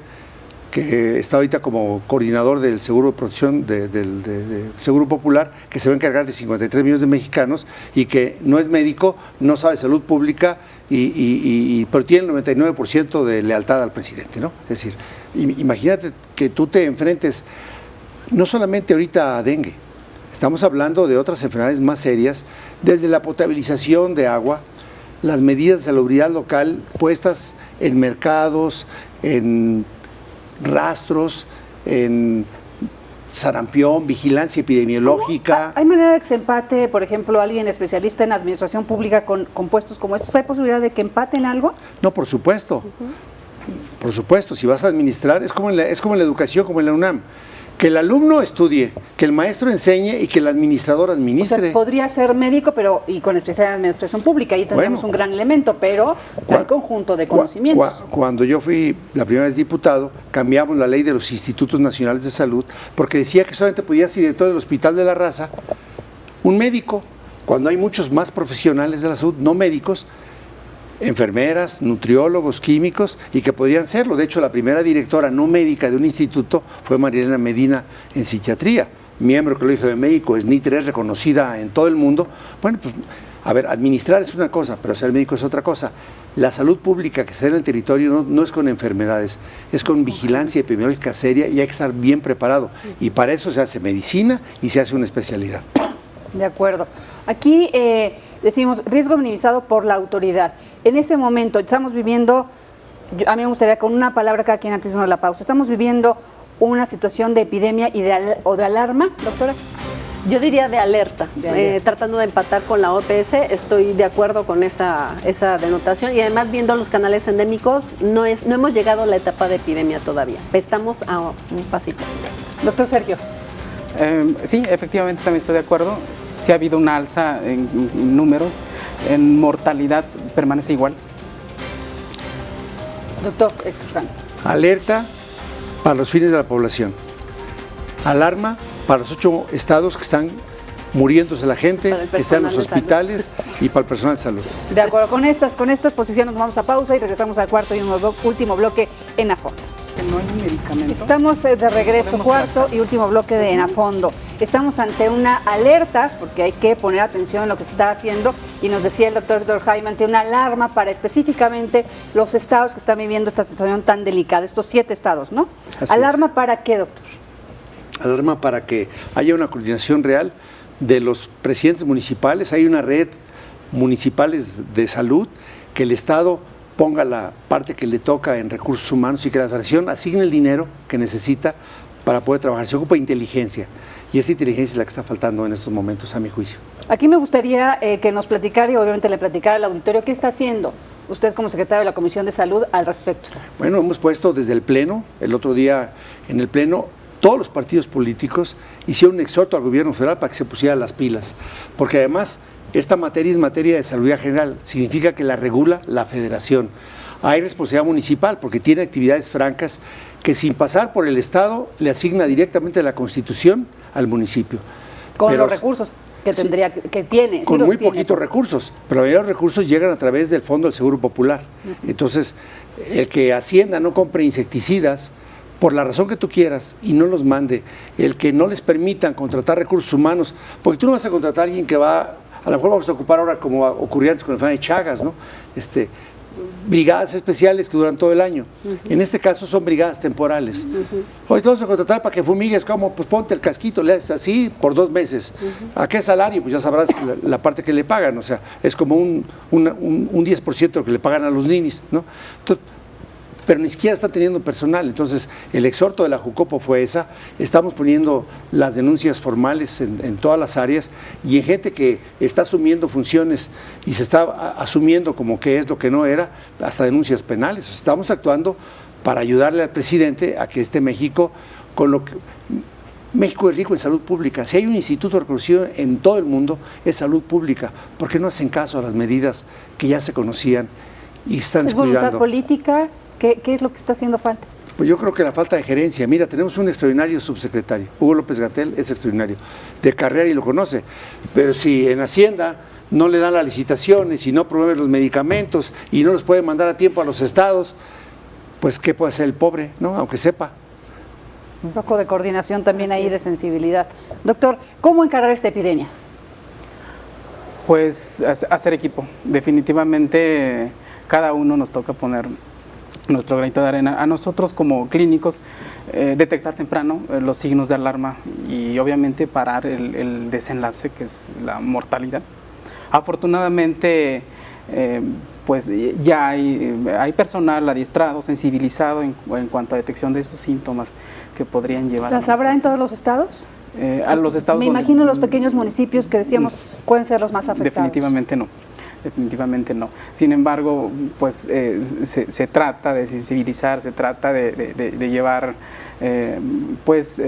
que está ahorita como coordinador del Seguro de Protección del Seguro Popular, que se va a encargar de 53 millones de mexicanos y que no es médico, no sabe salud pública, pero tiene el 99% de lealtad al presidente, ¿no? Es decir, imagínate que tú te enfrentes no solamente ahorita a dengue, estamos hablando de otras enfermedades más serias, desde la potabilización de agua, las medidas de salubridad local puestas en mercados, en rastros, en sarampión, vigilancia epidemiológica. ¿Hay manera de que se empate, por ejemplo, alguien especialista en administración pública con puestos como estos? ¿Hay posibilidad de que empaten algo? No, por supuesto. Por supuesto, si vas a administrar, es como en la educación, como en la UNAM. Que el alumno estudie, que el maestro enseñe y que el administrador administre. O sea, podría ser médico, pero y con especialidad en administración pública, ahí tendríamos un gran elemento, pero hay conjunto de conocimientos. Cuando yo fui la primera vez diputado, cambiamos la ley de los institutos nacionales de salud, porque decía que solamente podía ser director del Hospital de la Raza un médico, cuando hay muchos más profesionales de la salud, no médicos, enfermeras, nutriólogos, químicos, y que podrían serlo. De hecho, la primera directora no médica de un instituto fue Marilena Medina en psiquiatría, miembro del Colegio de Médicos, SNI 3, reconocida en todo el mundo. Bueno, pues, a ver, administrar es una cosa, pero ser médico es otra cosa. La salud pública que se da en el territorio no es con enfermedades, es con vigilancia epidemiológica seria y hay que estar bien preparado. Y para eso se hace medicina y se hace una especialidad. De acuerdo. Aquí decimos riesgo minimizado por la autoridad. En este momento estamos viviendo, a mí me gustaría con una palabra cada quien antes de la pausa, estamos viviendo una situación de epidemia o de alarma, doctora. Yo diría de alerta, tratando de empatar con la OPS, estoy de acuerdo con esa denotación y además viendo los canales endémicos, no hemos llegado a la etapa de epidemia todavía, estamos a un pasito. Doctor Sergio. Sí, efectivamente también estoy de acuerdo. Sí ha habido una alza en números, en mortalidad permanece igual. Doctor Héctor Jaime. Alerta para los fines de la población. Alarma para los 8 estados que están muriéndose la gente, que están en los hospitales y para el personal de salud. De acuerdo, con estas posiciones nos vamos a pausa y regresamos al cuarto y último bloque en A Fondo. que no hay un medicamento. Estamos de regreso, Podemos cuarto tratar. y último bloque de En a Fondo. Estamos ante una alerta, porque hay que poner atención en lo que se está haciendo, y nos decía el doctor Jaime, ante una alarma para específicamente los estados que están viviendo esta situación tan delicada, estos 7 estados, ¿no? Así ¿Alarma para qué, doctor? Alarma para que haya una coordinación real de los presidentes municipales. Hay una red municipales de salud, que el Estado ponga la parte que le toca en recursos humanos y que la federación asigne el dinero que necesita para poder trabajar. Se ocupa inteligencia, y esta inteligencia es la que está faltando en estos momentos, a mi juicio. Aquí me gustaría que nos platicara, y obviamente le platicara al auditorio, qué está haciendo usted como secretario de la Comisión de Salud al respecto. Bueno, hemos puesto desde el Pleno, el otro día en el Pleno, todos los partidos políticos hicieron un exhorto al gobierno federal para que se pusiera las pilas, porque además esta materia es materia de salud general, significa que la regula la federación. Hay responsabilidad municipal porque tiene actividades francas que sin pasar por el Estado le asigna directamente la Constitución al municipio. Con Pero los recursos que sí, tendría, que tiene. con sí los muy tiene. poquitos recursos, pero la mayoría de los recursos llegan a través del Fondo del Seguro Popular. Entonces, el que Hacienda no compre insecticidas, por la razón que tú quieras, y no los mande, el que no les permitan contratar recursos humanos, porque tú no vas a contratar a alguien que va, a lo mejor vamos a ocupar ahora, como ocurría antes con el enfermedad de Chagas, ¿no? Brigadas especiales que duran todo el año. En este caso son brigadas temporales. Hoy te vamos a contratar para que fumigues, como pues ponte el casquito, le haces así por 2 meses. ¿A qué salario? Pues ya sabrás la parte que le pagan, o sea, es como un 10% de lo que le pagan a los ninis, ¿no? Entonces, pero ni siquiera están teniendo personal. Entonces, el exhorto de la Jucopo fue esa. Estamos poniendo las denuncias formales en todas las áreas, y en gente que está asumiendo funciones y se está asumiendo como que es lo que no era, hasta denuncias penales. Estamos actuando para ayudarle al presidente a que esté México con lo que... México es rico en salud pública. Si hay un instituto reconocido en todo el mundo, es salud pública. ¿Por qué no hacen caso a las medidas que ya se conocían y están ¿Es voluntad descuidando? política? ¿Qué es lo que está haciendo falta? Pues yo creo que la falta de gerencia. Mira, tenemos un extraordinario subsecretario, Hugo López-Gatell es extraordinario, de carrera y lo conoce, pero si en Hacienda no le dan las licitaciones y no promueven los medicamentos y no los puede mandar a tiempo a los estados, pues ¿qué puede hacer el pobre, no? Aunque sepa. Un poco de coordinación también ahí, de sensibilidad. Doctor, ¿cómo encarar esta epidemia? Pues hacer equipo. Definitivamente cada uno nos toca poner nuestro granito de arena. A nosotros como clínicos, detectar temprano los signos de alarma y obviamente parar el desenlace, que es la mortalidad. Afortunadamente, pues ya hay personal adiestrado, sensibilizado en cuanto a detección de esos síntomas que podrían llevar ¿Las habrá en todos los estados? a los estados. Me imagino los pequeños municipios que decíamos pueden ser los más afectados. Definitivamente no. Definitivamente no. Sin embargo, pues se trata de sensibilizar, se trata de llevar pues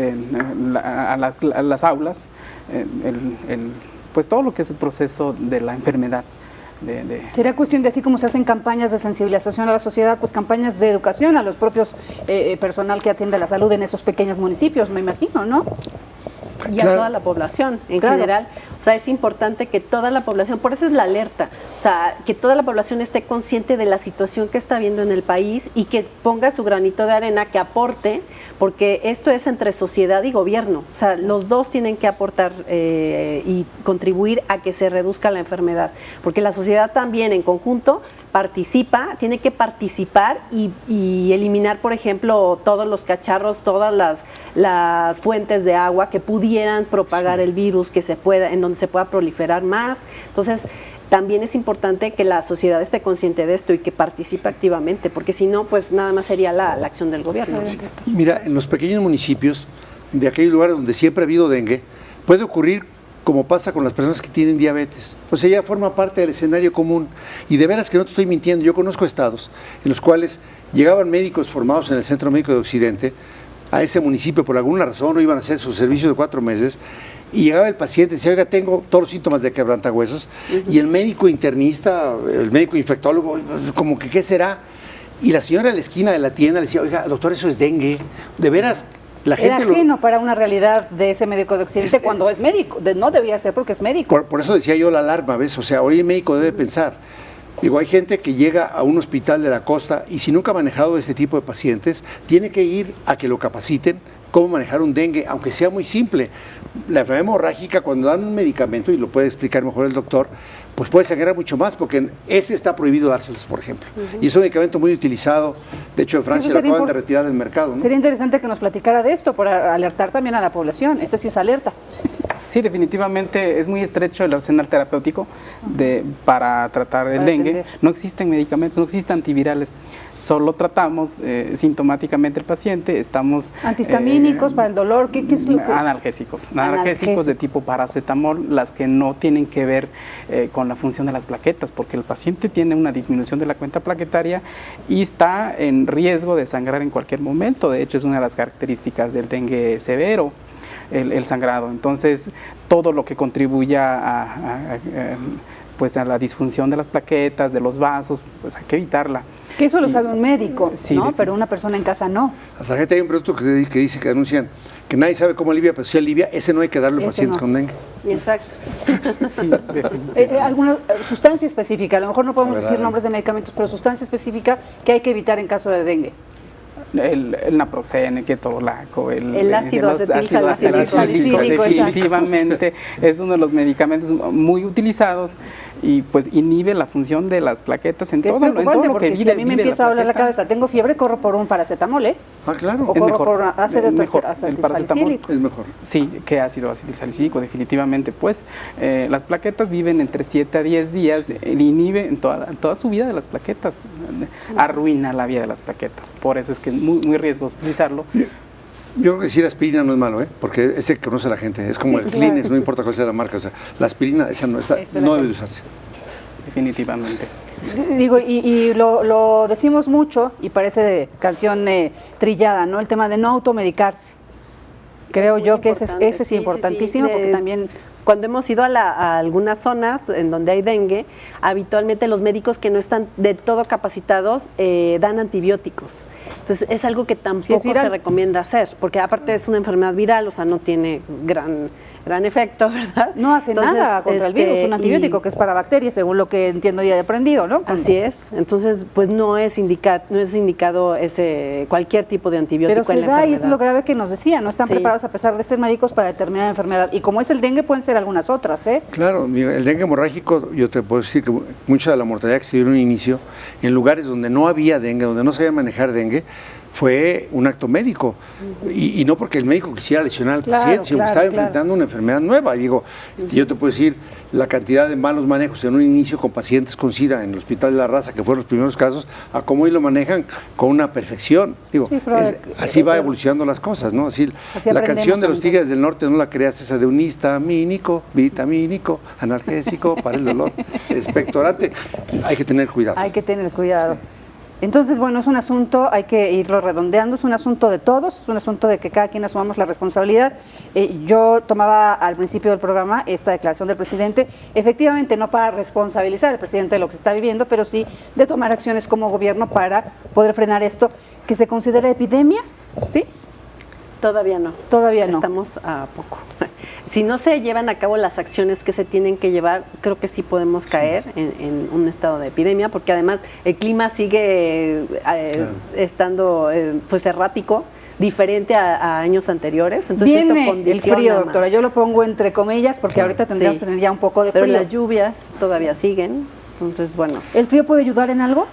a las aulas pues todo lo que es el proceso de la enfermedad. Sería cuestión de, así como se hacen campañas de sensibilización a la sociedad, pues campañas de educación a los propios personal que atiende la salud en esos pequeños municipios, me imagino, ¿no? Y a toda la población en general. O sea, es importante que toda la población, por eso es la alerta, o sea, que toda la población esté consciente de la situación que está viendo en el país y que ponga su granito de arena, que aporte, porque esto es entre sociedad y gobierno. O sea, los dos tienen que aportar y contribuir a que se reduzca la enfermedad, porque la sociedad también en conjunto participa, tiene que participar y eliminar, por ejemplo, todos los cacharros, todas las fuentes de agua que pudieran propagar el virus, que se pueda, en donde se pueda proliferar más. Entonces, también es importante que la sociedad esté consciente de esto y que participe activamente, porque si no, pues nada más sería la acción del gobierno. Sí. Mira, en los pequeños municipios, de aquellos lugares donde siempre ha habido dengue, puede ocurrir como pasa con las personas que tienen diabetes. O sea, ya forma parte del escenario común. Y de veras que no te estoy mintiendo, yo conozco estados en los cuales llegaban médicos formados en el Centro Médico de Occidente a ese municipio por alguna razón, no iban a hacer su servicio de 4 meses, y llegaba el paciente y decía, oiga, tengo todos los síntomas de quebrantahuesos, y el médico internista, el médico infectólogo, como que, ¿qué será? Y la señora en la esquina de la tienda le decía, oiga, doctor, eso es dengue. De veras, la gente era ajeno para una realidad de ese médico de Occidente cuando es médico, no debía ser porque es médico. Por eso decía yo la alarma, ¿ves? O sea, hoy el médico debe pensar, Digo, hay gente que llega a un hospital de la costa y si nunca ha manejado este tipo de pacientes, tiene que ir a que lo capaciten cómo manejar un dengue, aunque sea muy simple. La enfermedad hemorrágica, cuando dan un medicamento, y lo puede explicar mejor el doctor, pues puede sangrar mucho más, porque ese está prohibido dárselos, por ejemplo. Y es un medicamento muy utilizado, de hecho en Francia lo acaban de retirar del mercado, ¿no? Sería interesante que nos platicara de esto, para alertar también a la población. Esto sí es alerta. Sí, definitivamente es muy estrecho el arsenal terapéutico para tratar el dengue. No existen medicamentos, no existen antivirales. Solo tratamos sintomáticamente el paciente. Estamos antihistamínicos para el dolor. ¿Qué es lo que? Analgésicos de tipo paracetamol, las que no tienen que ver con la función de las plaquetas, porque el paciente tiene una disminución de la cuenta plaquetaria y está en riesgo de sangrar en cualquier momento. De hecho, es una de las características del dengue severo. El sangrado. Entonces, todo lo que contribuya pues a la disfunción de las plaquetas, de los vasos, pues hay que evitarla. Que eso lo sabe un médico, sí, ¿no? Pero una persona en casa no. Hasta gente hay un producto que dice, que anuncian que nadie sabe cómo alivia, pero si alivia, ese no hay que darle a pacientes con dengue. Exacto. Sí, ¿Alguna sustancia específica? A lo mejor no podemos decir nombres de medicamentos, pero sustancia específica que hay que evitar en caso de dengue. El naproxen, el ketorolaco, el ácido acetilsalicílico, definitivamente es uno de los medicamentos muy utilizados y pues inhibe la función de las plaquetas en todo lo que si a mí me empieza a doler la cabeza, tengo fiebre, corro por un paracetamol, Ah, claro. O corro por ácido acetilsalicílico. Es mejor. Sí, que ácido acetilsalicílico, definitivamente. Pues las plaquetas viven entre 7 a 10 días, inhibe en toda su vida de las plaquetas, arruina la vida de las plaquetas. Por eso es que es muy riesgoso utilizarlo. Yo creo que decir aspirina no es malo, porque ese que conoce la gente, es como el Kleenex, no importa cuál sea la marca, o sea, la aspirina esa no debe usarse. Definitivamente. Digo, y lo decimos mucho, y parece de canción trillada, ¿no? El tema de no automedicarse. Creo yo que ese es importantísimo, porque también... Cuando hemos ido a algunas zonas en donde hay dengue, habitualmente los médicos que no están de todo capacitados dan antibióticos. Entonces es algo que tampoco se recomienda hacer, porque aparte es una enfermedad viral, o sea, no tiene gran efecto, ¿verdad? No hace nada contra el virus, un antibiótico que es para bacterias, según lo que entiendo y he aprendido, ¿no? Así es. Entonces, pues no es indicado cualquier tipo de antibiótico. Pero se da, y eso es lo grave que nos decía, no están preparados a pesar de ser médicos para determinada enfermedad. Y como es el dengue, pueden ser algunas otras, ¿eh? Claro, el dengue hemorrágico, yo te puedo decir que mucha de la mortalidad que se dio en un inicio, en lugares donde no había dengue, donde no sabía manejar dengue, fue un acto médico, y no porque el médico quisiera lesionar al paciente, sino que estaba enfrentando una enfermedad nueva. Digo, yo te puedo decir la cantidad de malos manejos en un inicio con pacientes con SIDA en el Hospital de la Raza, que fueron los primeros casos, a cómo hoy lo manejan con una perfección. Digo, así va evolucionando las cosas, ¿no? Así la canción de los Tigres del Norte no la creas, esa de un histamínico, vitamínico, analgésico para el dolor, expectorante. Hay que tener cuidado. Hay que tener cuidado. Entonces, bueno, es un asunto, hay que irlo redondeando, es un asunto de todos, es un asunto de que cada quien asumamos la responsabilidad. Yo tomaba al principio del programa esta declaración del presidente, efectivamente no para responsabilizar al presidente de lo que se está viviendo, pero sí de tomar acciones como gobierno para poder frenar esto, que se considera epidemia, ¿sí? Todavía no. Todavía no. Estamos a poco. Si no se llevan a cabo las acciones que se tienen que llevar, creo que sí podemos caer en un estado de epidemia, porque además el clima sigue estando pues errático, diferente a años anteriores. Entonces viene el frío, doctora, yo lo pongo entre comillas, porque ahorita tendríamos que tener ya un poco de frío. Pero las lluvias todavía siguen, entonces bueno. ¿El frío puede ayudar en algo?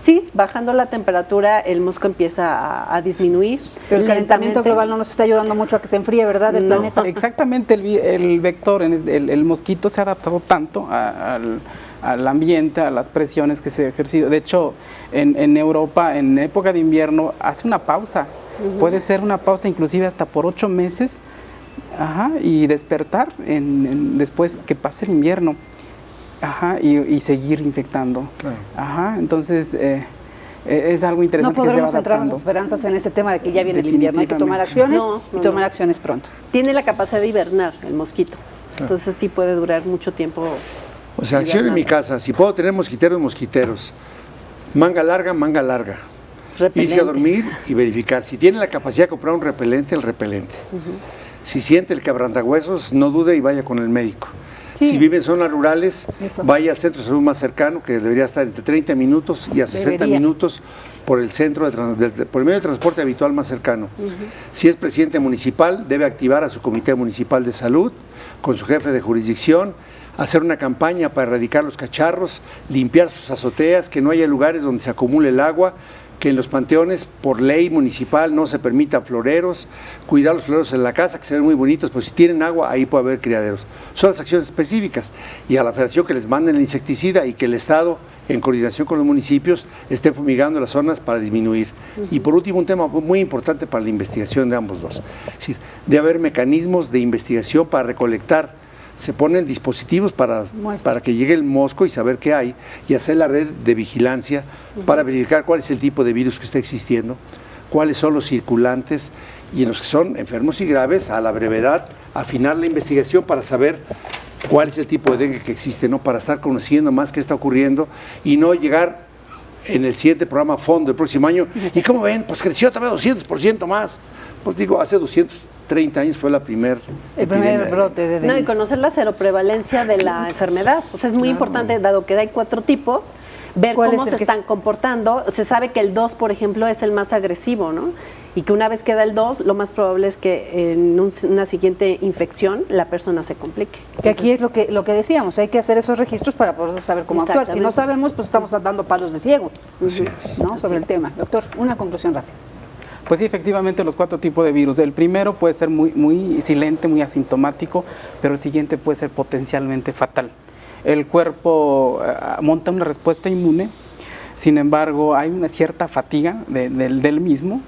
Sí, bajando la temperatura el mosco empieza a disminuir. Pero el calentamiento global no nos está ayudando mucho a que se enfríe, ¿verdad? El planeta. Exactamente, el vector, el mosquito se ha adaptado tanto al ambiente, a las presiones que se ha ejercido. De hecho, en Europa, en época de invierno, hace una pausa. Puede ser una pausa inclusive hasta por 8 meses, y despertar después que pase el invierno. Y seguir infectando. Claro. Entonces es algo interesante. No podremos centrar nuestras esperanzas en este tema de que ya viene el invierno. Hay que tomar acciones y tomar acciones pronto. Tiene la capacidad de hibernar el mosquito. Claro. Entonces sí puede durar mucho tiempo. O sea, acción en mi casa. Si puedo tener mosquiteros. Manga larga. Repelente. Irse a dormir y verificar. Si tiene la capacidad de comprar un repelente, el repelente. Si siente el quebrantahuesos, no dude y vaya con el médico. Sí. Si vive en zonas rurales, Eso. vaya al centro de salud más cercano, que debería estar entre 30 minutos y a 60 Debería. minutos por el centro por el medio de transporte habitual más cercano. Si es presidente municipal, debe activar a su comité municipal de salud con su jefe de jurisdicción, hacer una campaña para erradicar los cacharros, limpiar sus azoteas, que no haya lugares donde se acumule el agua, que en los panteones, por ley municipal, no se permitan floreros, cuidar los floreros en la casa, que se ven muy bonitos, pero si tienen agua, ahí puede haber criaderos. Son las acciones específicas. Y a la federación que les manden el insecticida y que el Estado, en coordinación con los municipios, esté fumigando las zonas para disminuir. Y por último, un tema muy importante para la investigación de ambos dos. Es decir, debe haber mecanismos de investigación para recolectar. Se ponen dispositivos para que llegue el mosco y saber qué hay, y hacer la red de vigilancia para verificar cuál es el tipo de virus que está existiendo, cuáles son los circulantes, y en los que son enfermos y graves, a la brevedad, afinar la investigación para saber cuál es el tipo de dengue que existe, ¿no? Para estar conociendo más qué está ocurriendo y no llegar en el siguiente programa a fondo el próximo año. ¿Y cómo ven? Pues creció también 200% más. Pues digo, hace 230 años fue el primer brote de dengue. No, y conocer la seroprevalencia de la enfermedad. O sea, es muy importante, dado que hay 4 tipos, ver cómo se están comportando. Se sabe que el 2, por ejemplo, es el más agresivo, ¿no? Y que una vez que da el 2, lo más probable es que en una siguiente infección la persona se complique. Que aquí es lo que decíamos, hay que hacer esos registros para poder saber cómo actuar. Si no sabemos, pues estamos dando palos de ciego, Así es. ¿no? Sobre el tema. Doctor, una conclusión rápida. Pues sí, efectivamente, los 4 tipos de virus. El primero puede ser muy silente, muy asintomático, pero el siguiente puede ser potencialmente fatal. El cuerpo monta una respuesta inmune, sin embargo, hay una cierta fatiga del mismo,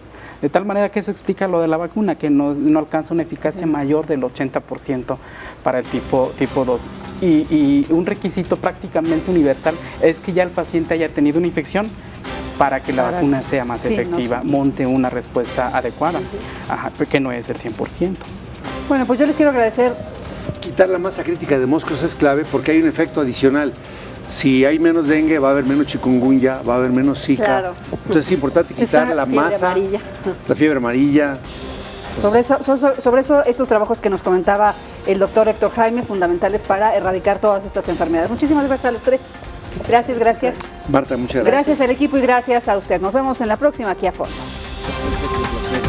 de tal manera que eso explica lo de la vacuna, que no alcanza una eficacia mayor del 80% para el tipo 2. Y un requisito prácticamente universal es que ya el paciente haya tenido una infección para que la vacuna sea más efectiva, monte una respuesta adecuada, que no es el 100%. Bueno, pues yo les quiero agradecer. Quitar la masa crítica de moscos es clave porque hay un efecto adicional. Si hay menos dengue, va a haber menos chikungunya, va a haber menos zika. Claro. Entonces es importante quitar la masa, la fiebre amarilla. Sobre eso, estos trabajos que nos comentaba el doctor Héctor Jaime, fundamentales para erradicar todas estas enfermedades. Muchísimas gracias a los 3. Gracias. Marta, muchas gracias. Gracias al equipo y gracias a usted. Nos vemos en la próxima aquí a fondo. Perfecto, placer.